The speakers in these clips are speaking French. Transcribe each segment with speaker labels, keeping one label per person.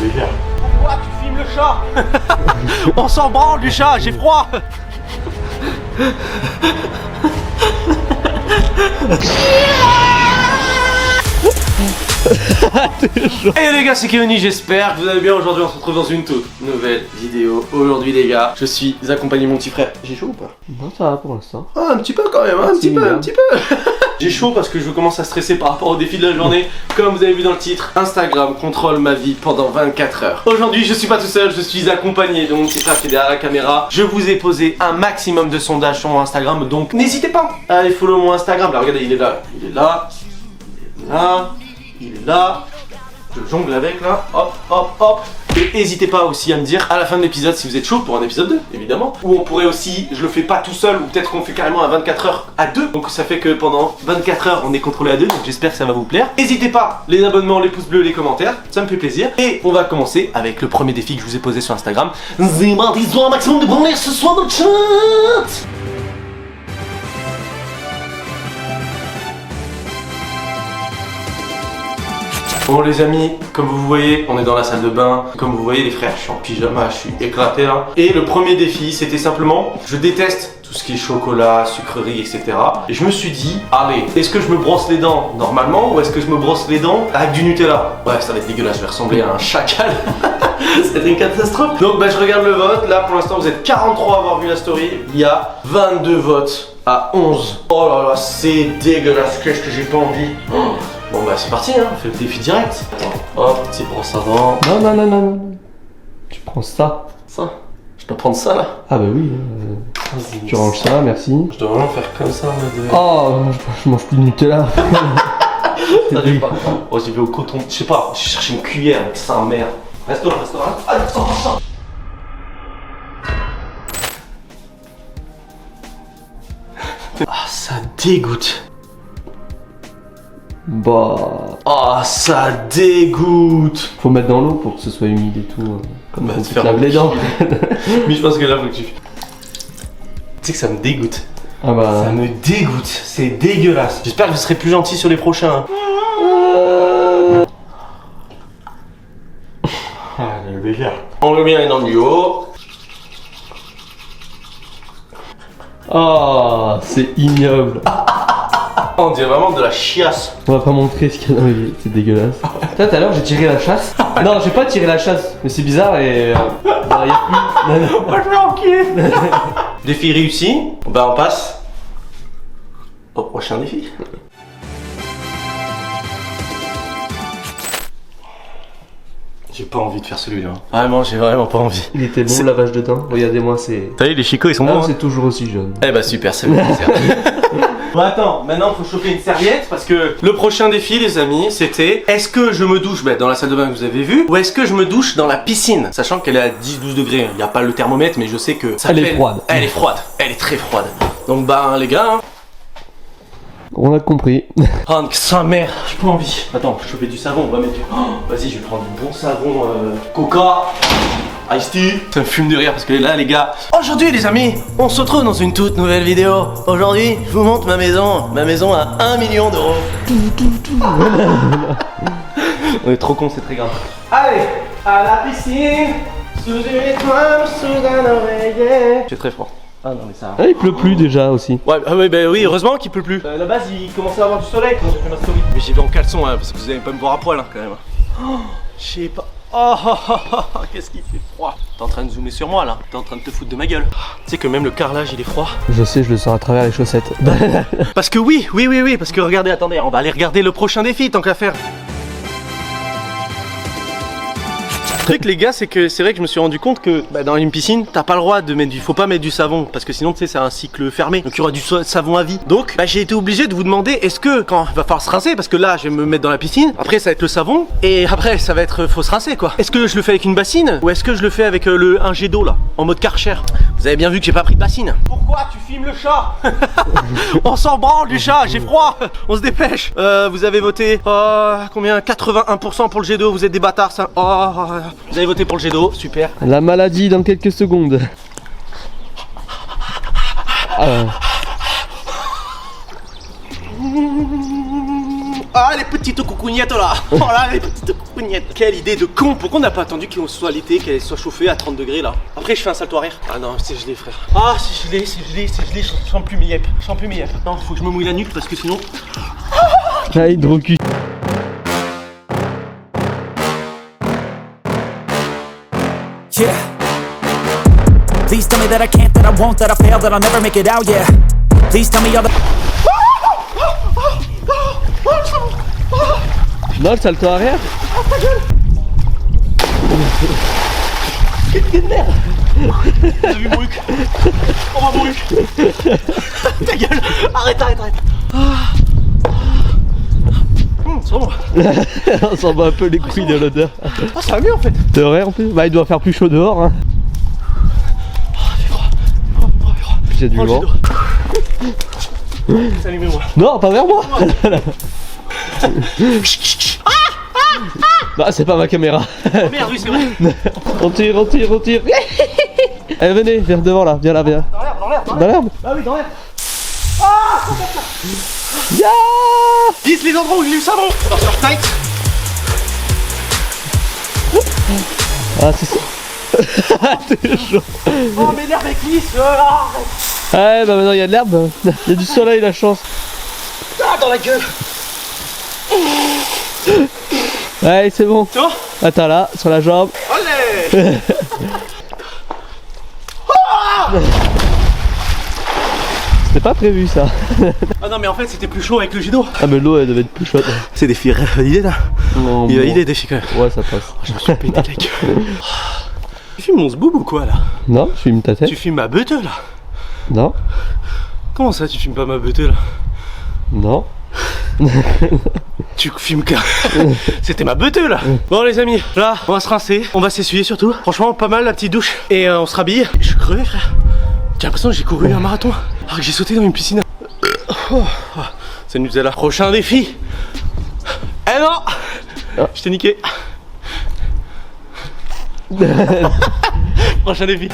Speaker 1: légère.
Speaker 2: Pourquoi tu filmes le chat? On s'en branle du chat, j'ai froid. Hey les gars, c'est Kéoni, j'espère que vous allez bien. Aujourd'hui on se retrouve dans une toute nouvelle vidéo. Aujourd'hui les gars, je suis accompagné de mon petit frère. J'ai chaud ou pas?
Speaker 3: Non, ça va pour l'instant.
Speaker 2: Ah, un petit peu quand même, hein, un petit peu. J'ai chaud parce que je commence à stresser par rapport au défi de la journée. Comme vous avez vu dans le titre, Instagram contrôle ma vie pendant 24 heures. Aujourd'hui je suis pas tout seul, je suis accompagné de mon petit frère qui est derrière la caméra. Je vous ai posé un maximum de sondages sur mon Instagram, donc n'hésitez pas à aller follow mon Instagram. Là regardez, il est là, il est là, il est là, il est là. Je jongle avec là, hop, hop, hop. Et n'hésitez pas aussi à me dire à la fin de l'épisode si vous êtes chaud pour un épisode 2, évidemment. Ou on pourrait aussi, je le fais pas tout seul, ou peut-être qu'on fait carrément un 24 heures à 2. Donc ça fait que pendant 24 heures on est contrôlé à 2, donc j'espère que ça va vous plaire. N'hésitez pas, les abonnements, les pouces bleus, les commentaires, ça me fait plaisir. Et on va commencer avec le premier défi que je vous ai posé sur Instagram. Disons un maximum de branleurs ce soir dans le chat. Bon les amis, comme vous voyez, on est dans la salle de bain. Comme vous voyez les frères, je suis en pyjama, je suis éclaté là. Et le premier défi, c'était simplement, je déteste tout ce qui est chocolat, sucrerie, etc. Et je me suis dit, allez, est-ce que je me brosse les dents normalement ou est-ce que je me brosse les dents avec du Nutella? Ouais, ça va être dégueulasse, je vais ressembler à un chacal. C'est une catastrophe. Donc bah je regarde le vote, là pour l'instant vous êtes 43 à avoir vu la story. Il y a 22 votes à 11. Oh là là, c'est dégueulasse, qu'est-ce que j'ai pas envie. Bon bah c'est parti, hein, on fait le défi direct. Attends, hop, petit brosse à dents.
Speaker 3: Non. Tu prends ça.
Speaker 2: Ça? Je dois prendre ça là?
Speaker 3: Ah bah oui. Tu ranges ça, merci.
Speaker 2: Je dois vraiment faire comme ça en mode...
Speaker 3: Oh, je mange plus de Nutella.
Speaker 2: Ça j'ai pas. Oh j'y vais au coton, je sais pas, je cherche une cuillère avec sa mère. Reste là. Allez, sors. Ah ça dégoûte.
Speaker 3: Bah...
Speaker 2: Oh ça dégoûte.
Speaker 3: Faut mettre dans l'eau pour que ce soit humide et tout. Comme
Speaker 2: Bah,
Speaker 3: quand
Speaker 2: te
Speaker 3: tu
Speaker 2: faire
Speaker 3: te laves les dents.
Speaker 2: Mais je pense que là faut que tu... Tu sais que ça me dégoûte.
Speaker 3: Ah bah...
Speaker 2: Ça me dégoûte, c'est dégueulasse. J'espère que vous serez plus gentils sur les prochains.
Speaker 1: Ah, elle est légère.
Speaker 2: On met bien les dents du haut.
Speaker 3: Oh, c'est ignoble.
Speaker 2: On dirait vraiment de la chiasse.
Speaker 3: On va pas montrer ce qu'il y a dans les... C'est dégueulasse. Toi, tout à l'heure, j'ai tiré la chasse. Non, j'ai pas tiré la chasse, mais c'est bizarre et... bah, y a plus... Non.
Speaker 2: Moi je vais enquiller. Défi réussi. Bah on passe au prochain défi. J'ai pas envie de faire celui-là. Vraiment, j'ai vraiment pas envie.
Speaker 3: Il était bon,
Speaker 2: C'est-
Speaker 3: le lavage de dents. Regardez-moi, c'est...
Speaker 2: T'as vu, les chicots ils sont
Speaker 3: Ah,
Speaker 2: bons.
Speaker 3: c'est toujours aussi jaune.
Speaker 2: Eh bah super, ça me fait plaisir. Bon attends, maintenant faut chauffer une serviette parce que le prochain défi les amis c'était est-ce que je me douche dans la salle de bain que vous avez vu ou est-ce que je me douche dans la piscine, sachant qu'elle est à 10-12 degrés, il n'y a pas le thermomètre mais je sais que ça
Speaker 3: Elle est
Speaker 2: fait-
Speaker 3: froide.
Speaker 2: Elle est froide, elle est très froide. Donc bah les gars, hein.
Speaker 3: On a compris.
Speaker 2: Oh que sa mère, j'ai pas envie. Attends, faut chauffer du savon, on va mettre du... Oh, vas-y, je vais prendre du bon savon Coca. Ice tea. Ça me fume de rire parce que là les gars, aujourd'hui les amis, on se retrouve dans une toute nouvelle vidéo. Aujourd'hui, je vous montre ma maison à 1 million d'euros. On est trop cons, c'est très grave. Allez, à la piscine, sous une étoile, sous un oreiller. J'ai très froid. Ah non mais ça...
Speaker 3: Ah, il pleut plus déjà aussi.
Speaker 2: Ouais, oui, heureusement qu'il peut plus. À la base, il commençait à avoir du soleil quand j'ai fait ma story. Mais j'y vais en caleçon, hein, parce que vous allez pas me voir à poil, hein, quand même. Oh, je sais pas. Qu'est-ce qu'il fait froid. T'es en train de zoomer sur moi, là. T'es en train de te foutre de ma gueule. Tu sais que même le carrelage, il est froid.
Speaker 3: Je sais, je le sors à travers les chaussettes.
Speaker 2: Parce que oui, parce que regardez, attendez, on va aller regarder le prochain défi, tant qu'à faire. Le truc les gars c'est que c'est vrai que je me suis rendu compte que dans une piscine t'as pas le droit de mettre faut pas mettre du savon parce que sinon tu sais c'est un cycle fermé donc il y aura du savon à vie. Donc j'ai été obligé de vous demander est-ce que quand il va falloir se rincer parce que là je vais me mettre dans la piscine, après ça va être le savon et après ça va être faut se rincer quoi. Est-ce que je le fais avec une bassine ou est-ce que je le fais avec un jet d'eau là en mode Karcher? Vous avez bien vu que j'ai pas pris de bassine. Pourquoi tu filmes le chat? On s'en branle du chat, j'ai froid. On se dépêche. Vous avez voté combien? 81% pour le jet d'eau, vous êtes des bâtards ça. Vous avez voté pour le jet d'eau, super.
Speaker 3: La maladie dans quelques secondes.
Speaker 2: Ah, les petites coucougnettes là. Oh là, les petites coucougnettes. Quelle idée de con. Pourquoi on n'a pas attendu qu'il soit l'été, qu'elle soit chauffée à 30 degrés là? Après, je fais un salto arrière. Ah non, c'est gelé, frère. Ah, c'est gelé, c'est gelé, c'est gelé. Je sens plus mes yep. Je sens plus mes yep. Non, faut que je me mouille la nuque parce que sinon.
Speaker 3: Ah, hydrocu.
Speaker 1: Yeah. Please tell me that I can't, that I won't, that I fail, that I'll never make it out, yeah. Please tell me all the...
Speaker 3: Non, le salto arrière.
Speaker 2: Ah, ta gueule. Quelle de merde. T'as vu mon huc? Oh mon huc. Ta gueule. Arrête, arrête, arrête. C'est bon.
Speaker 3: On s'en bat un peu les couilles de l'odeur.
Speaker 2: Ah, ça va mieux en fait.
Speaker 3: C'est vrai en plus. Bah, il doit faire plus chaud dehors. Hein.
Speaker 2: Oh, il fait froid. Oh, il fait froid.
Speaker 3: Puis il y a du vent.
Speaker 2: Salut, moi.
Speaker 3: Non, pas vers moi. Bah, c'est pas ma caméra.
Speaker 2: Oh merde, oui, c'est vrai.
Speaker 3: On tire, on tire, on tire. Allez, venez, vers devant là. Viens là, viens.
Speaker 2: Dans l'herbe, dans l'herbe.
Speaker 3: Dans l'herbe.
Speaker 2: Ah oui, dans l'herbe.
Speaker 3: Yeah.
Speaker 2: Vise les endroits où j'ai eu le savon. Attention, tight.
Speaker 3: Ah, c'est ça. T'es chaud.
Speaker 2: Oh, mais l'herbe est glisse.
Speaker 3: Ouais, bah maintenant il y a de l'herbe. Il y a du soleil, la chance.
Speaker 2: Ah, dans la gueule.
Speaker 3: Ouais, c'est bon.
Speaker 2: C'est bon?
Speaker 3: Attends là, sur la jambe.
Speaker 2: Allez.
Speaker 3: C'était pas prévu ça.
Speaker 2: Ah non, mais en fait, c'était plus chaud avec le jet d'eau.
Speaker 3: Ah, mais l'eau elle devait être plus chaude.
Speaker 2: C'est des filles validées là.
Speaker 3: Non,
Speaker 2: Il est
Speaker 3: bon.
Speaker 2: validé des filles quand même.
Speaker 3: Ouais, ça passe.
Speaker 2: Je me suis pété la gueule. Tu filmes mon zboob ou quoi là?
Speaker 3: Non, je filme ta tête.
Speaker 2: Tu filmes ma beute là?
Speaker 3: Non,
Speaker 2: Comment ça, tu filmes pas ma beute là?
Speaker 3: non.
Speaker 2: Tu filmes que. C'était ma beute là. Bon les amis, là on va se rincer, on va s'essuyer surtout. Franchement pas mal la petite douche. Et on se rhabille. Je suis crevé frère. J'ai l'impression que j'ai couru un marathon. Alors que j'ai sauté dans une piscine. C'est Nutella. Prochain défi. Eh non, je t'ai niqué. Prochain défi.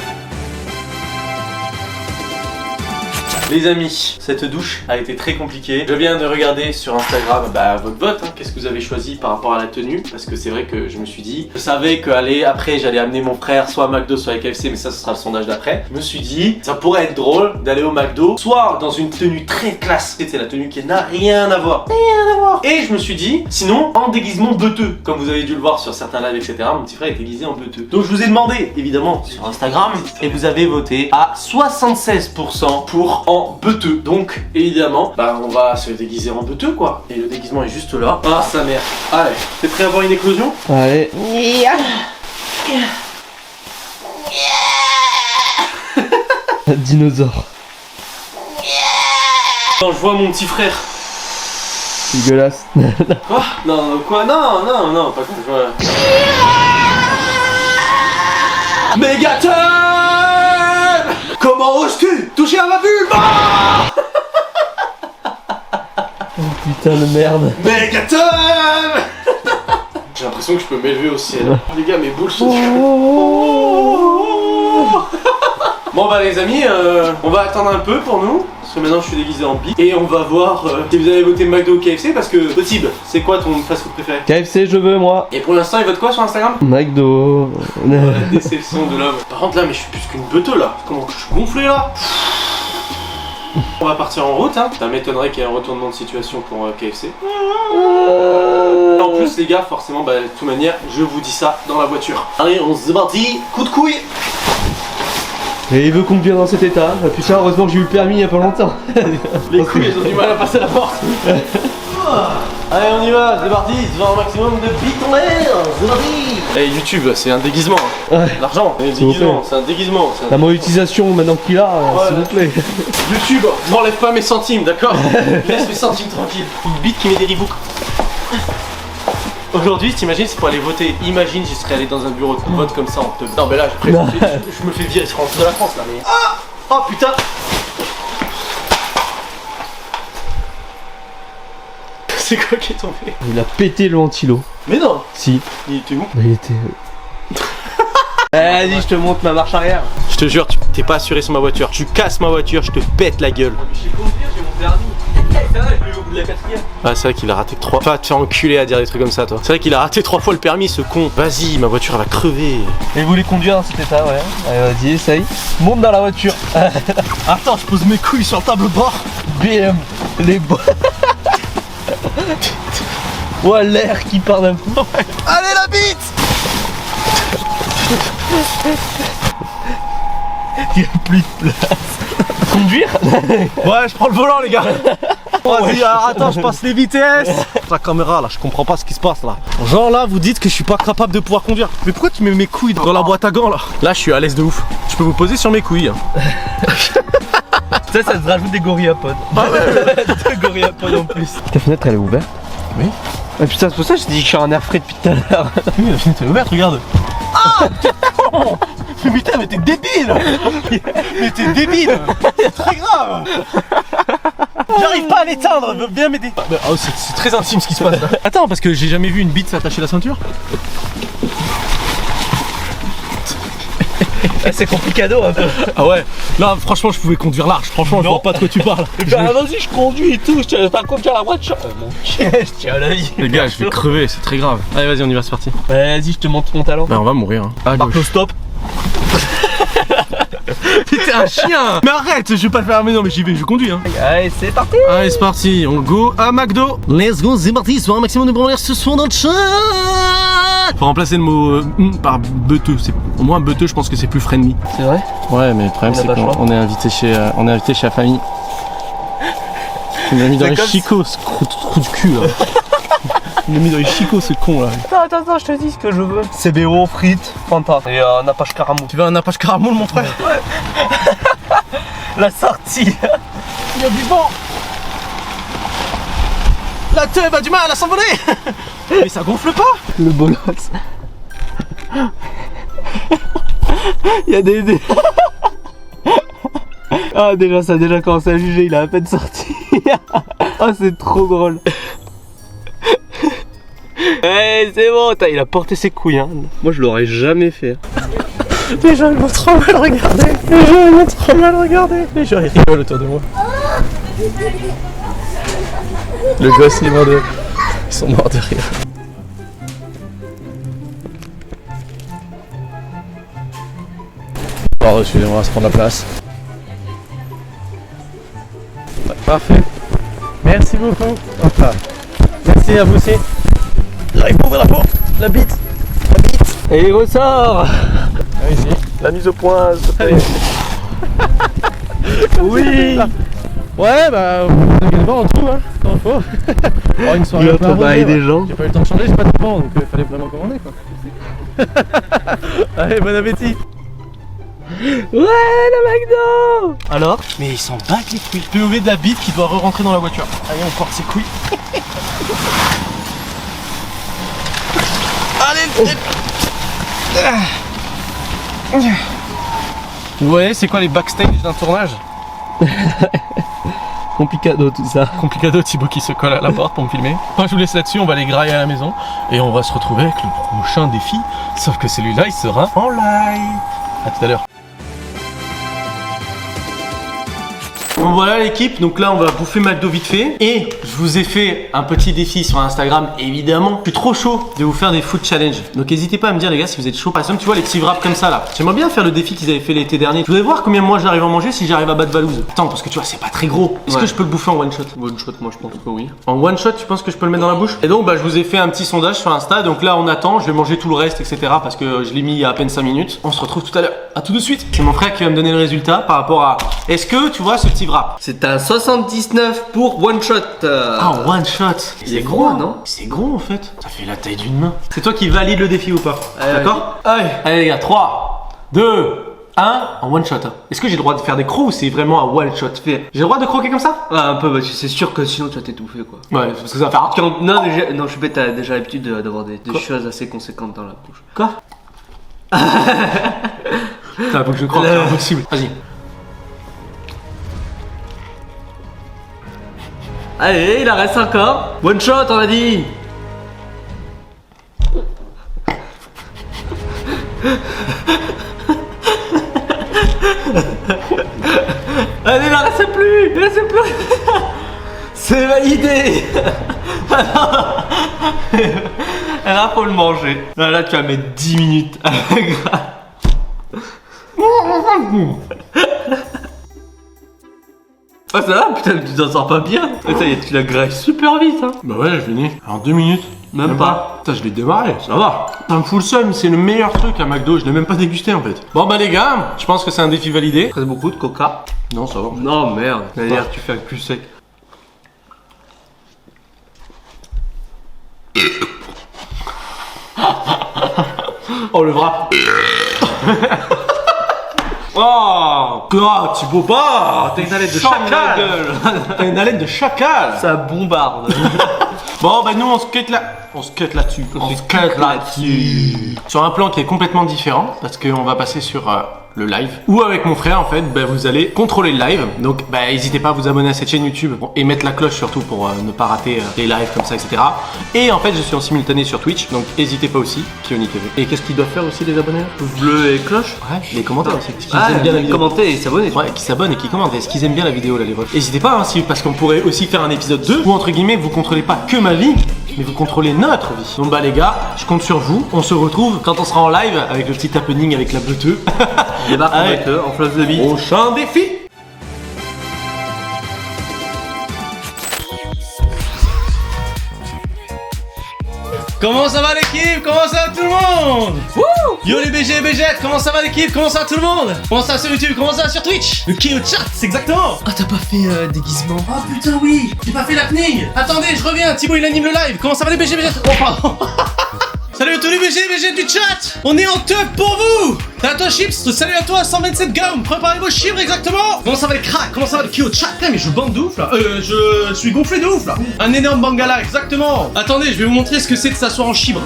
Speaker 2: Les amis, cette douche a été très compliquée. Je viens de regarder sur Instagram votre vote, hein. Qu'est-ce que vous avez choisi par rapport à la tenue? Parce que c'est vrai que je me suis dit, je savais que après j'allais amener mon frère soit à McDo soit à KFC, mais ça ce sera le sondage d'après. Je me suis dit, ça pourrait être drôle d'aller au McDo, soit dans une tenue très classe, c'est la tenue qui n'a rien à voir. Et je me suis dit, sinon en déguisement beuteux, comme vous avez dû le voir sur certains lives, etc. Mon petit frère est déguisé en beuteux. Donc je vous ai demandé, évidemment, sur Instagram, et vous avez voté à 76% pour en beuteux. Donc évidemment, on va se déguiser en beuteux quoi. Et le déguisement est juste là. Ah sa mère. Allez, t'es prêt à avoir une éclosion?
Speaker 3: Allez. Dinosaure.
Speaker 2: Quand je vois mon petit frère.
Speaker 3: Dégueulasse.
Speaker 2: Quoi? Non, quoi? Non, pas quand je vois. Megaton! Comment oses-tu toucher à ma vulve?
Speaker 3: Oh putain de merde.
Speaker 2: Megaton! J'ai l'impression que je peux m'élever au ciel. Les gars, mes boules sont Bon bah les amis, on va attendre un peu pour nous. Parce que maintenant je suis déguisé en bic. Et on va voir si vous avez voté McDo ou KFC. Parce que, possible, c'est quoi ton fast-food préféré?
Speaker 3: KFC, je veux moi.
Speaker 2: Et pour l'instant, il vote quoi sur Instagram?
Speaker 3: McDo.
Speaker 2: La déception de l'homme. Par contre là, mais je suis plus qu'une beuteux là. Comment que je suis gonflé là? On va partir en route, hein. Ça m'étonnerait qu'il y ait un retournement de situation pour KFC. En plus les gars, forcément, de toute manière, je vous dis ça dans la voiture. Allez, on se parti, coup de couille.
Speaker 3: Et il veut conduire dans cet état. Putain, heureusement que j'ai eu le permis il y a pas longtemps.
Speaker 2: Les couilles, elles ont du mal à passer la porte. Allez, on y va, c'est parti, se faire un maximum de bites en l'air, c'est parti. Eh, YouTube, c'est un déguisement.
Speaker 3: Ouais.
Speaker 2: L'argent, c'est un déguisement, c'est un déguisement.
Speaker 3: La monétisation maintenant qu'il a, s'il vous plaît.
Speaker 2: YouTube, m'enlève pas mes centimes, d'accord? Laisse mes centimes tranquilles. Une bite qui met des ribouks. Aujourd'hui, t'imagines, c'est pour aller voter. Imagine, j'y serais allé dans un bureau de vote comme ça, on te... Non, mais là, je me fais virer de la France, là, mais... Ah! Oh, putain! C'est quoi qui est tombé?
Speaker 3: Il a pété le ventilo.
Speaker 2: Mais non!
Speaker 3: Si.
Speaker 2: Il était où?
Speaker 3: Bah, il était... Vas-y, je te montre ma marche arrière.
Speaker 2: Je te jure, t'es pas assuré sur ma voiture. Tu casses ma voiture, je te pète la gueule.
Speaker 3: Je sais conduire, j'ai mon permis. c'est vrai, je l'ai eu au bout de la 4ème.
Speaker 2: Ah, c'est vrai qu'il a raté que 3. Enfin, te faire enculer à dire des trucs comme ça, toi. C'est vrai qu'il a raté 3 fois le permis, ce con. Vas-y, ma voiture elle va crever.
Speaker 3: Et vous voulez conduire dans cet état, ouais. Allez, vas-y, essaye. Monte dans la voiture.
Speaker 2: Attends, je pose mes couilles sur le tableau-bord.
Speaker 3: BM, les bois. Ouais, l'air qui part d'un coup.
Speaker 2: Allez, la bite.
Speaker 3: Il n'y a plus de place. Conduire?
Speaker 2: Ouais, je prends le volant, les gars. Vas-y, alors attends, je passe les vitesses. La caméra là, je comprends pas ce qui se passe là. Genre là, vous dites que je suis pas capable de pouvoir conduire. Mais pourquoi tu mets mes couilles dans la boîte à gants là? Là, je suis à l'aise de ouf. Je peux vous poser sur mes couilles.
Speaker 3: Ça te rajoute des gorillopodes. Ah ouais, des gorillopodes en plus. Ta fenêtre elle est ouverte?
Speaker 2: Oui.
Speaker 3: Ah putain, c'est pour ça que je te dis que je suis en air frais depuis tout à l'heure.
Speaker 2: Oui, la fenêtre est ouverte, regarde. Ah, t'es con. Mais putain, mais t'es débile. Mais t'es débile. C'est très grave. J'arrive pas à l'éteindre, veux bien m'aider. Oh, c'est très intime ce qui se passe là. Attends, parce que j'ai jamais vu une bite s'attacher la ceinture.
Speaker 3: C'est complicado un peu.
Speaker 2: Ah ouais, là franchement je pouvais conduire large, franchement je vois pas de quoi tu parles.
Speaker 3: Vas-y, je conduis et tout, je tiens pas conduire la voiture. Mon Dieu, je tiens à l'œil.
Speaker 2: Les gars, je vais crever, c'est très grave. Allez, vas-y, on y va, c'est parti.
Speaker 3: Vas-y, je te montre mon talent.
Speaker 2: Bah, on va mourir. Hein. Ah,
Speaker 3: Marque stop.
Speaker 2: T'es un chien. Mais arrête, je vais pas le faire. Mais non, mais j'y vais, je conduis. Hein.
Speaker 3: Allez, c'est parti.
Speaker 2: Allez, c'est parti, on go à McDo. Let's go, c'est parti, soit un maximum de branleurs ce soir dans le chat. Faut remplacer le mot par beuteux. Au moins beuteux, je pense que c'est plus friendly.
Speaker 3: C'est vrai?
Speaker 2: Ouais, mais le problème c'est qu'on est invité chez la famille. Il m'a mis dans les chicots, ce trou de cul là. Il m'a mis dans les chicots, ce con là.
Speaker 3: Attends, je te dis ce que je veux. CBO, frites, Fanta. Et un Apache Caramoule.
Speaker 2: Tu veux un Apache Caramoule, mon frère?
Speaker 3: Ouais. La sortie.
Speaker 2: Il y a du vent. La teub a du mal à s'envoler. Mais ça gonfle pas.
Speaker 3: Le bolos. Il y a des... Ah déjà ça a déjà commencé à juger, il a à peine sorti. Ah c'est trop drôle. Hey, c'est bon, il a porté ses couilles hein. Moi je l'aurais jamais fait.
Speaker 2: Les gens ils vont trop mal regarder. Les gens ils vont trop mal regarder. Les gens ils rigolent autour de moi. Le gosse il est mort de... Ils sont morts de rire. Pardon, excusez-moi, on va se prendre la place. Ouais, parfait. Merci beaucoup. Enfin, merci à vous aussi. J'arrive pas à ouvrir la porte. La bite.
Speaker 3: Et il ressort.
Speaker 2: Ici. La mise au point, s'il te plaît.
Speaker 3: Oui.
Speaker 2: Ouais, bah, vous inquiétez pas, on trouve, hein, quand il faut. Oh, une soirée
Speaker 3: Il va
Speaker 2: un peu
Speaker 3: travailler
Speaker 2: arrosée,
Speaker 3: des gens.
Speaker 2: J'ai pas eu le temps de changer, j'ai pas de temps, donc il fallait vraiment commander, quoi. Allez, bon appétit.
Speaker 3: Ouais, le McDo. Alors?
Speaker 2: Mais ils s'en battent les couilles. POV de la bite qui doit re-rentrer dans la voiture. Allez, on porte ses couilles. Allez, Vous voyez, c'est quoi les backstage d'un tournage?
Speaker 3: Complicado tout ça.
Speaker 2: Complicado, Thibaut qui se colle à la porte pour me filmer. Enfin, je vous laisse là-dessus, on va les grailler à la maison. Et on va se retrouver avec le prochain défi. Sauf que celui-là, il sera en live. A tout à l'heure. Bon voilà l'équipe, donc là on va bouffer McDo vite fait. Et je vous ai fait un petit défi sur Instagram, évidemment. Je suis trop chaud de vous faire des food challenge. Donc n'hésitez pas à me dire les gars si vous êtes chaud. Par exemple tu vois les petits wraps comme ça là. J'aimerais bien faire le défi qu'ils avaient fait l'été dernier. Je voudrais voir combien moi j'arrive à manger si j'arrive à battre Valouz. Attends parce que tu vois c'est pas très gros. Est-ce que je peux le bouffer en one shot? One shot moi je pense que oui. En one shot tu penses que je peux le mettre dans la bouche? Et donc bah je vous ai fait un petit sondage sur Insta. Donc là on attend, je vais manger tout le reste etc. Parce que je l'ai mis il y a à peine 5 minutes. On se retrouve tout à l'heure. A tout de suite. C'est mon frère qui va me donner le résultat par rapport à... Est-ce que tu vois ce petit wrap?
Speaker 3: C'est un 79 pour one shot.
Speaker 2: Ah, one shot.
Speaker 3: C'est gros, non?
Speaker 2: C'est gros en fait. Ça fait la taille d'une main. C'est toi qui valide le défi ou pas? D'accord?
Speaker 3: Allez.
Speaker 2: Allez les gars, 3, 2, 1, en one shot. Est-ce que j'ai le droit de faire des crocs ou c'est vraiment un one shot? J'ai le droit de croquer comme ça?
Speaker 3: Ah, un peu, bah, c'est sûr que sinon tu vas t'étouffer quoi.
Speaker 2: Ouais, parce que ça va faire...
Speaker 3: Non, déjà, non, je suis bête, t'as déjà l'habitude d'avoir des choses assez conséquentes dans la bouche.
Speaker 2: Quoi? Ça faut que je croque, c'est impossible. Vas-y.
Speaker 3: Allez, il en reste encore. One shot, on a dit. Allez, il en reste plus. Il en reste plus. C'est validé. Là, faut le manger. Là, tu vas mettre 10 minutes. Ah ça va, putain, tu t'en sors pas bien. Ça y est, tu la grailles super vite, hein.
Speaker 2: Bah ouais, je l'ai en 2 minutes.
Speaker 3: Même pas.
Speaker 2: Putain, je l'ai démarré, ça va. Ça me fout le seum, c'est le meilleur truc à McDo, je l'ai même pas dégusté en fait. Bon bah les gars, je pense que c'est un défi validé.
Speaker 3: Très beaucoup de coca.
Speaker 2: Non, ça va.
Speaker 3: Non, merde. D'ailleurs, tu fais avec plus sec.
Speaker 2: Oh le bras. Oh, tu peux pas. T'as une haleine de chacal. T'as une haleine de chacal.
Speaker 3: Ça bombarde.
Speaker 2: Bon bah nous on se cut là. On se cut là-dessus. On se cut là-dessus. Sur un plan qui est complètement différent parce qu'on va passer sur le live. Ou avec mon frère en fait, bah, vous allez contrôler le live. Donc bah n'hésitez pas à vous abonner à cette chaîne YouTube et mettre la cloche surtout pour ne pas rater les lives comme ça, etc. Et en fait je suis en simultané sur Twitch, donc n'hésitez pas aussi, Kioni TV. Et qu'est-ce qu'ils doivent faire aussi les abonnés?
Speaker 3: Pouce bleu et cloche.
Speaker 2: Ouais, les commentaires aussi. Est-ce qu'ils
Speaker 3: Ah,
Speaker 2: aiment bien la vidéo?
Speaker 3: commenter et s'abonner.
Speaker 2: Ouais, qui s'abonnent et qui commentent. Est-ce qu'ils aiment bien la vidéo là les refs? N'hésitez pas hein, parce qu'on pourrait aussi faire un épisode 2 où entre guillemets vous contrôlez pas que ma vie, mais vous contrôlez notre vie. Donc bah les gars, je compte sur vous. On se retrouve quand on sera en live avec le petit happening avec la bleuteux.
Speaker 3: On débarque avec en flash de bite.
Speaker 2: Prochain défi. Comment ça va l'équipe? Comment ça va tout le monde? Wouh! Yo les BG et BGettes, comment ça va l'équipe? Comment ça va tout le monde? Comment ça va sur YouTube? Comment ça va sur Twitch? Le Kyo Chat, c'est exactement! Ah t'as pas fait déguisement? Oh putain oui! J'ai pas fait l'apnée! Attendez, je reviens, Thibaut il anime le live! Comment ça va les BG et BGettes? Oh pardon! Salut à tous les BG et BGettes du chat! On est en top pour vous! Salut à toi Chips, salut à toi 127 gommes, préparez vos chiffres exactement! Comment ça va les cracks? Comment ça va le Kyo Chat? Putain mais je bande de ouf là! Je suis gonflé de ouf là! Un énorme bangala, exactement! Attendez, je vais vous montrer ce que c'est de s'asseoir en chibre.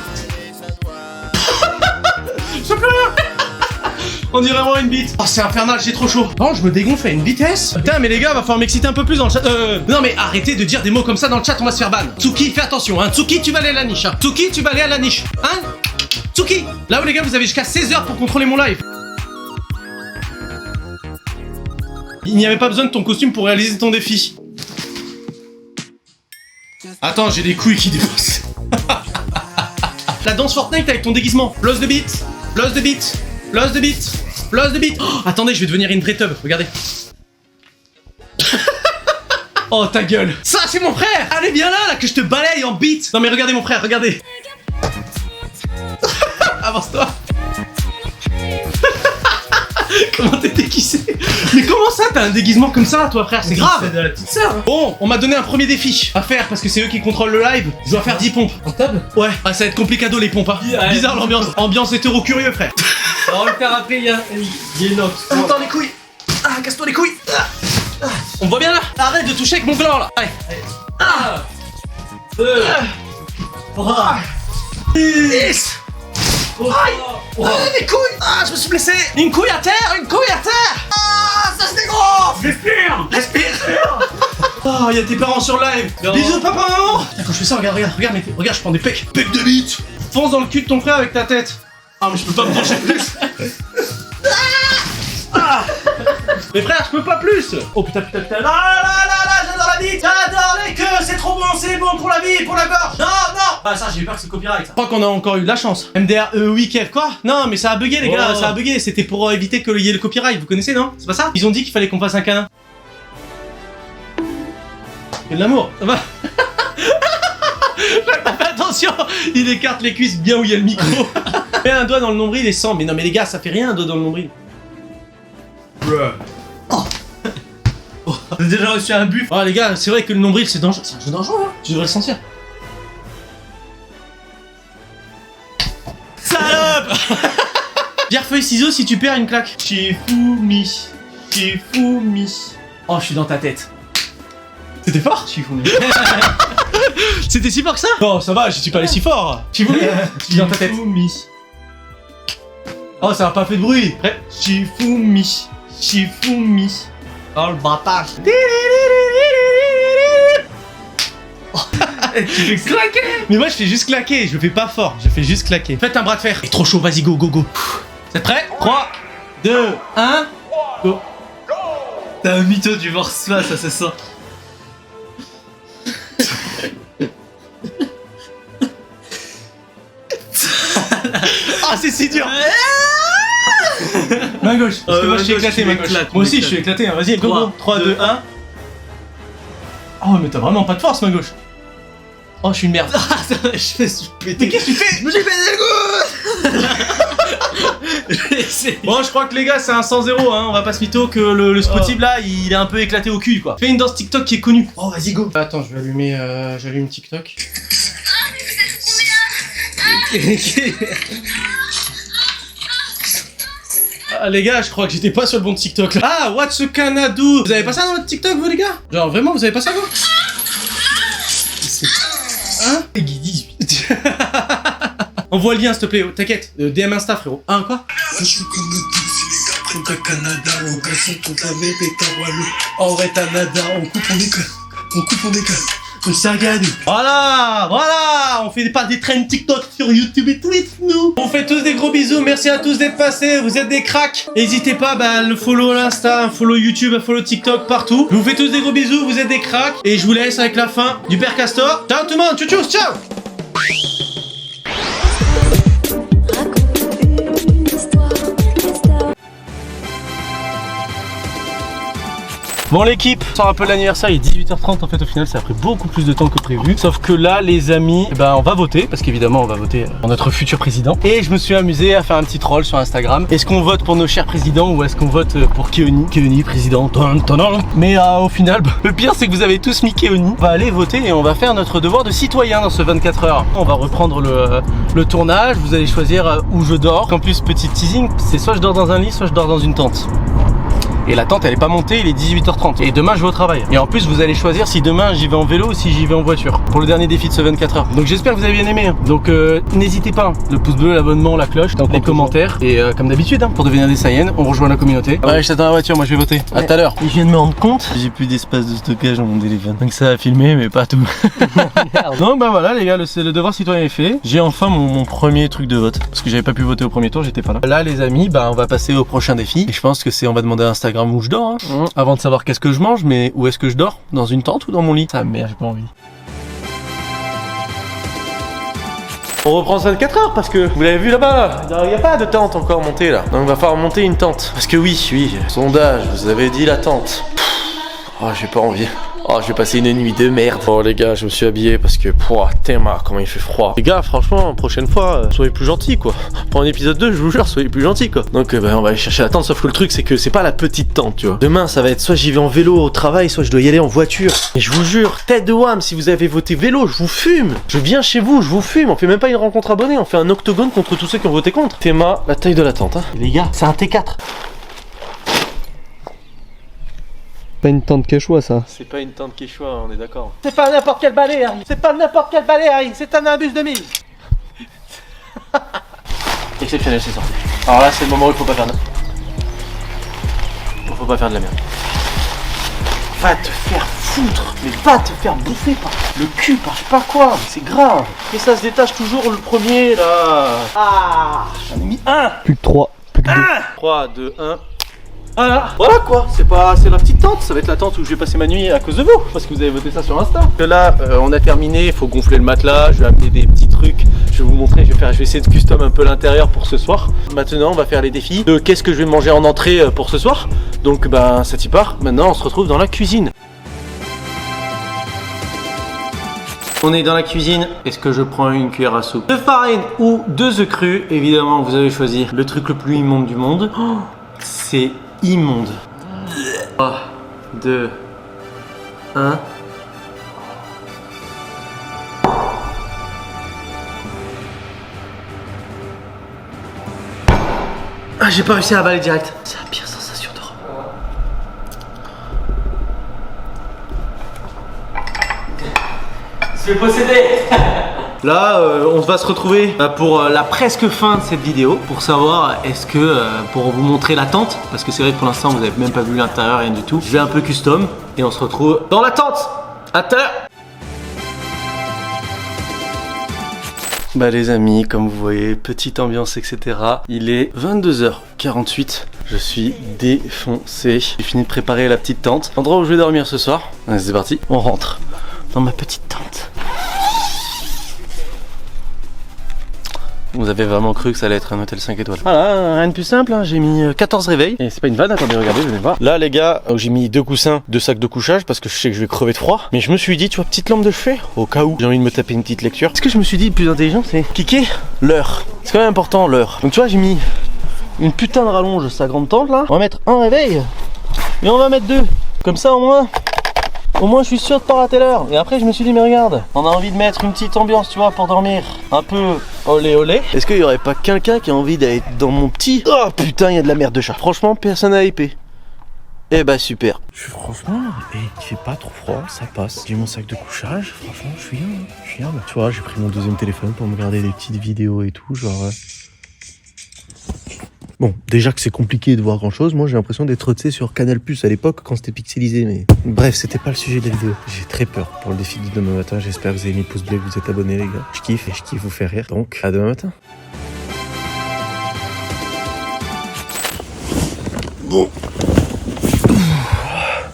Speaker 2: Je peux rien! On dirait vraiment une bite. Oh c'est infernal, j'ai trop chaud. Non, je me dégonfle à une vitesse. Putain mais les gars, va falloir m'exciter un peu plus dans le chat. Non mais arrêtez de dire des mots comme ça dans le chat, on va se faire ban. Tsuki, fais attention, hein. Tsuki, tu vas aller à la niche. Hein. Tsuki, tu vas aller à la niche. Hein? Tsuki! Là où les gars, vous avez jusqu'à 16h pour contrôler mon live. Il n'y avait pas besoin de ton costume pour réaliser ton défi. Attends, j'ai des couilles qui défoncent. La danse Fortnite avec ton déguisement. Blouse de beat, blouse de beat, blouse de beat, blouse de beat. Oh, attendez, je vais devenir une vraie tub, regardez. Oh ta gueule. Ça c'est mon frère. Allez viens là que je te balaye en beat. Non mais regardez mon frère, regardez. Avance-toi. Comment t'es déguisé? Mais comment ça t'as un déguisement comme ça toi frère? C'est grave. C'est de la petite sœur. Hein. Bon, on m'a donné un premier défi à faire parce que c'est eux qui contrôlent le live. Je dois faire 10 pompes. En table? Ouais. Ah ça va être complicado les pompes hein. Ouais. Bizarre l'ambiance. Ambiance hétéro curieux frère.
Speaker 3: On va le faire après, il y a une autre.
Speaker 2: Attends les couilles. Ah casse-toi les couilles. On me voit bien là? Arrête de toucher avec mon gland là. Allez.
Speaker 3: 2 3
Speaker 2: 10. Aïe! Les couilles! Ah, je me suis blessé! Une couille à terre! Une couille à terre! Ah, ça se dégonfle! Respire! Respire! Oh, il y a tes parents sur live! Bisous, papa, maman! Quand je fais ça, regarde, regarde, je prends des pecs! Pecs de bite! Fonce dans le cul de ton frère avec ta tête! Ah, mais je peux pas me pencher plus! Ah. Mais frère, je peux pas plus! Oh putain, là, j'adore la bite! J'adore les queues! C'est trop bon, c'est bon pour la vie, pour la gorge! Non! Ah, ça, j'ai peur que c'est copyright, ça. Je crois qu'on a encore eu de la chance. MDR, oui, Kev, quoi? Non, mais ça a bugué, les gars, ça a bugué. C'était pour éviter qu'il y ait le copyright, vous connaissez, non? C'est pas ça? Ils ont dit qu'il fallait qu'on fasse un câlin. Et de l'amour, ça va? Fais attention, il écarte les cuisses bien où il y a le micro. Mets un doigt dans le nombril et sent. Mais non, mais les gars, ça fait rien un doigt dans le nombril. Oh. J'ai déjà reçu un buff. Oh les gars, c'est vrai que le nombril c'est dangereux. C'est un jeu dangereux, hein. Tu devrais le sentir. Salope. Pierre, feuille, ciseaux si tu perds une claque. Shifumi. Oh, je suis dans ta tête. C'était fort? Shifumi. C'était si fort que ça? Non, ça va, je suis pas allé si fort. Shifumi. Je suis dans ta tête. Oh, ça a pas fait de bruit. Prêt? Shifumi. Oh le bâtard. Tu fais claquer. Mais moi je fais juste claquer, je fais pas fort, je fais juste claquer. Faites un bras de fer. Il est trop chaud, vas-y go. Vous êtes prêts? 3, 2, 1, go.
Speaker 3: T'as un mytho du voir ça se sent.
Speaker 2: Ah, c'est si dur. Main gauche. Parce que moi je suis éclaté, main gauche. Moi aussi je suis éclaté. Hein. Vas-y, go. 3, 2, 1. Oh, mais t'as vraiment pas de force, main gauche. Oh, je suis une merde.
Speaker 4: Je fais péter.
Speaker 2: Mais qu'est-ce que tu fais?
Speaker 4: Je me suis fait des goûts.
Speaker 2: Bon, je crois que les gars, c'est un 100-0, hein. On va pas se mytho que le Spotify là, il est un peu éclaté au cul, quoi. Fais une danse TikTok qui est connue.
Speaker 4: Oh, vas-y, go.
Speaker 2: Attends, je vais allumer, j'allume TikTok. Ah, les gars, je crois que j'étais pas sur le bon TikTok là. Ah, what's a Canada? Vous avez pas ça dans votre TikTok, vous, les gars? Genre, vraiment, vous avez pas ça, vous? Hein?
Speaker 4: Guy 18.
Speaker 2: Envoie le lien, s'il te plaît, t'inquiète. DM Insta, frérot. Hein, quoi?
Speaker 4: Je suis comme le Punta Canada, on casse contre la VP, Walou. En vrai, Canada, on coupe, on décolle. On coupe, on décolle. On s'agade.
Speaker 2: Voilà, on fait pas des trends TikTok sur YouTube et Twitch, nous. On fait tous des gros bisous, merci à tous d'être passés, vous êtes des cracks. N'hésitez pas, le follow l'Insta, un follow YouTube, un follow TikTok, partout. Je vous fais tous des gros bisous, vous êtes des cracks. Et je vous laisse avec la fin du Père Castor. Ciao tout le monde, tchou, ciao. Bon l'équipe, on se rappelle l'anniversaire, il est 18h30 en fait au final ça a pris beaucoup plus de temps que prévu. Sauf que là les amis, on va voter parce qu'évidemment on va voter pour notre futur président. Et je me suis amusé à faire un petit troll sur Instagram. Est-ce qu'on vote pour nos chers présidents ou est-ce qu'on vote pour Keoni président. Mais au final, le pire c'est que vous avez tous mis Keoni. On va aller voter et on va faire notre devoir de citoyen dans ce 24 heures. On va reprendre le tournage, vous allez choisir où je dors. En plus petit teasing, c'est soit je dors dans un lit, soit je dors dans une tente. Et la tente elle est pas montée, il est 18h30 et demain je vais au travail. Et en plus vous allez choisir si demain j'y vais en vélo ou si j'y vais en voiture pour le dernier défi de ce 24 heures. Donc j'espère que vous avez bien aimé. Donc n'hésitez pas, le pouce bleu, l'abonnement, la cloche, les commentaires. Et comme d'habitude pour devenir des Saiyans, on rejoint la communauté. Ouais, je t'attends dans la voiture, moi je vais voter. À tout à l'heure.
Speaker 3: Je viens de me rendre compte, j'ai plus d'espace de stockage dans mon téléphone. Donc ça a filmé mais pas tout. Donc voilà les gars, le devoir citoyen est fait. J'ai enfin mon premier truc de vote. Parce que j'avais pas pu voter au premier tour, j'étais pas là. Là les amis, on va passer au prochain défi. Et je pense que on va demander à Instagram où je dors. Avant de savoir qu'est-ce que je mange, mais où est-ce que je dors? Dans une tente ou dans mon lit? Ah merde, j'ai pas envie.
Speaker 2: On reprend 24 heures parce que vous l'avez vu là-bas, il n'y a pas de tente encore montée là. Donc il va falloir monter une tente. Parce que oui, sondage, vous avez dit la tente. Oh, j'ai pas envie. Oh, je vais passer une nuit de merde. Oh les gars, je me suis habillé parce que tellement comment il fait froid. Les gars, franchement, prochaine fois, soyez plus gentils quoi. Pour un épisode 2, je vous jure, soyez plus gentils quoi. Donc on va aller chercher la tente, sauf que le truc c'est que c'est pas la petite tente, tu vois. Demain, ça va être soit j'y vais en vélo au travail, soit je dois y aller en voiture. Et je vous jure, tête de Wham, si vous avez voté vélo, je vous fume. Je viens chez vous, je vous fume. On fait même pas une rencontre abonnée, on fait un octogone contre tous ceux qui ont voté contre. Théma, la taille de la tente. Hein. Et les gars, c'est un T4.
Speaker 3: Pas une tente quechua ça.
Speaker 2: C'est pas une tente quechua, on est d'accord. C'est pas n'importe quel balai, Harry. C'est pas n'importe quel balai, Harry. C'est un imbus de 1000. Exceptionnel, c'est sorti. Alors là, c'est le moment où il faut pas faire de... Faut pas faire de la merde. Va te faire foutre. Mais va te faire bouffer par le cul, par je sais pas quoi. C'est grave. Et ça se détache toujours le premier, là. Ah, j'en ai mis un.
Speaker 3: Plus que 3. Plus que 2.
Speaker 2: 3, 2, 1. Voilà quoi, c'est la petite tente, ça va être la tente où je vais passer ma nuit à cause de vous, parce que vous avez voté ça sur Insta. Là, on a terminé, il faut gonfler le matelas, je vais amener des petits trucs, je vais vous montrer, je vais essayer de custom un peu l'intérieur pour ce soir. Maintenant, on va faire les défis de qu'est-ce que je vais manger en entrée pour ce soir. Donc ça t'y part, maintenant on se retrouve dans la cuisine. On est dans la cuisine, est-ce que je prends une cuillère à soupe de farine ou de œufs crus? Évidemment, vous avez choisi le truc le plus immonde du monde. Oh, c'est immonde. 3, 2, 1. Ah, j'ai pas réussi à avaler direct. C'est la pire sensation d'Europe. Je vais posséder. Là, on va se retrouver pour la presque fin de cette vidéo pour savoir est-ce que, pour vous montrer la tente, parce que c'est vrai que pour l'instant vous n'avez même pas vu l'intérieur, rien du tout. Je vais un peu custom et on se retrouve dans la tente. À tout à l'heure. Les amis, comme vous voyez, petite ambiance, etc. Il est 22h48. Je suis défoncé. J'ai fini de préparer la petite tente. L'endroit où je vais dormir ce soir. Allez, c'est parti. On rentre dans ma petite tente.
Speaker 3: Vous avez vraiment cru que ça allait être un hôtel 5 étoiles. Voilà, rien de plus simple, hein. J'ai mis 14 réveils. Et c'est pas une vanne, attendez, regardez, venez voir. Là les gars, j'ai mis 2 coussins, 2 sacs de couchage parce que je sais que je vais crever de froid. Mais je me suis dit, tu vois, petite lampe de chevet, au cas où j'ai envie de me taper une petite lecture. Ce que je me suis dit, le plus intelligent, c'est kicker l'heure. C'est quand même important, l'heure. Donc tu vois, j'ai mis une putain de rallonge, sa grande tente là. On va mettre un réveil et on va mettre 2. Comme ça au moins je suis sûr de pas rater l'heure. Et après je me suis dit mais regarde, on a envie de mettre une petite ambiance, tu vois, pour dormir. Un peu olé olé. Est-ce qu'il y aurait pas quelqu'un qui a envie d'être dans mon petit... Oh putain, il y a de la merde de chat. Franchement, personne n'a hypé. Eh bah super. Franchement, il fait pas trop froid, ça passe. J'ai mon sac de couchage, franchement je suis bien. Tu vois, j'ai pris mon deuxième téléphone pour me regarder des petites vidéos et tout, genre... Bon, déjà que c'est compliqué de voir grand chose, moi j'ai l'impression d'être, tu sais, sur Canal Plus à l'époque quand c'était pixelisé, mais... Bref, c'était pas le sujet de la vidéo. J'ai très peur pour le défi de demain matin, j'espère que vous avez mis pouce bleu, que vous êtes abonnés les gars. Je kiffe et je kiffe vous faire rire, donc à demain matin.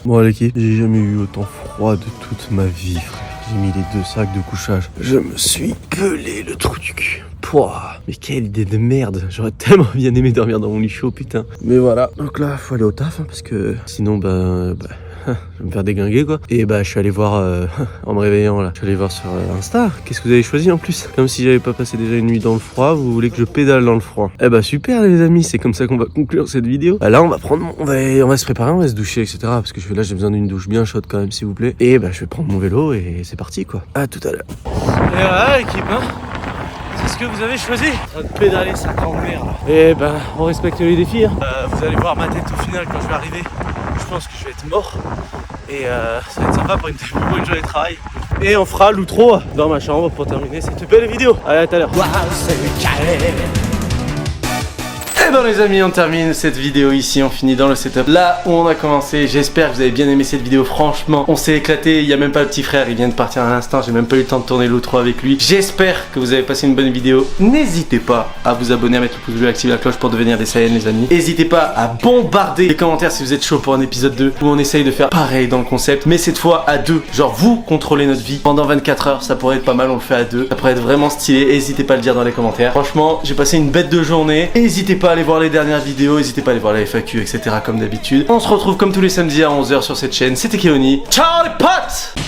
Speaker 3: Bon l'équipe, j'ai jamais eu autant froid de toute ma vie, frère. J'ai mis les 2 sacs de couchage. Je me suis pelé le trou du cul. Pouah, mais quelle idée de merde. J'aurais tellement bien aimé dormir dans mon lit chaud, putain. Mais voilà, donc là, faut aller au taf, hein, parce que sinon, je vais me faire déglinguer quoi. Et je suis allé voir, en me réveillant là, je suis allé voir sur Insta. Qu'est-ce que vous avez choisi en plus? Comme si j'avais pas passé déjà une nuit dans le froid, vous voulez que je pédale dans le froid. Eh bah super les amis, c'est comme ça qu'on va conclure cette vidéo. Là on va se préparer, on va se doucher, etc. Parce que là j'ai besoin d'une douche bien chaude quand même s'il vous plaît. Et je vais prendre mon vélo et c'est parti quoi. À tout à l'heure. Et voilà l'équipe hein. C'est ce que vous avez choisi. En train de pédaler sa grande merde. Et on respecte les défis hein. Vous allez voir ma tête au final quand je vais arriver. Je pense que je vais être mort. Et ça va être sympa pour une journée de travail. Et on fera l'outro dans ma chambre pour terminer cette belle vidéo. Allez, à tout à l'heure. Et bon les amis, on termine cette vidéo ici, on finit dans le setup là où on a commencé. J'espère que vous avez bien aimé cette vidéo, franchement on s'est éclaté. Il n'y a même pas le petit frère, il vient de partir à l'instant, j'ai même pas eu le temps de tourner l'outro avec lui. J'espère que vous avez passé une bonne vidéo. N'hésitez pas à vous abonner, à mettre le pouce bleu, à activer la cloche pour devenir des Saiyans les amis. N'hésitez pas à bombarder les commentaires si vous êtes chaud pour un épisode 2 où on essaye de faire pareil dans le concept, mais cette fois à 2. Genre vous contrôlez notre vie pendant 24 heures, ça pourrait être pas mal, on le fait à 2. Ça pourrait être vraiment stylé, n'hésitez pas à le dire dans les commentaires. Franchement j'ai passé une bête de journée. N'hésitez pas à aller voir les dernières vidéos, n'hésitez pas à aller voir la FAQ, etc. comme d'habitude. On se retrouve comme tous les samedis à 11 h sur cette chaîne. C'était Keoni. Ciao les potes!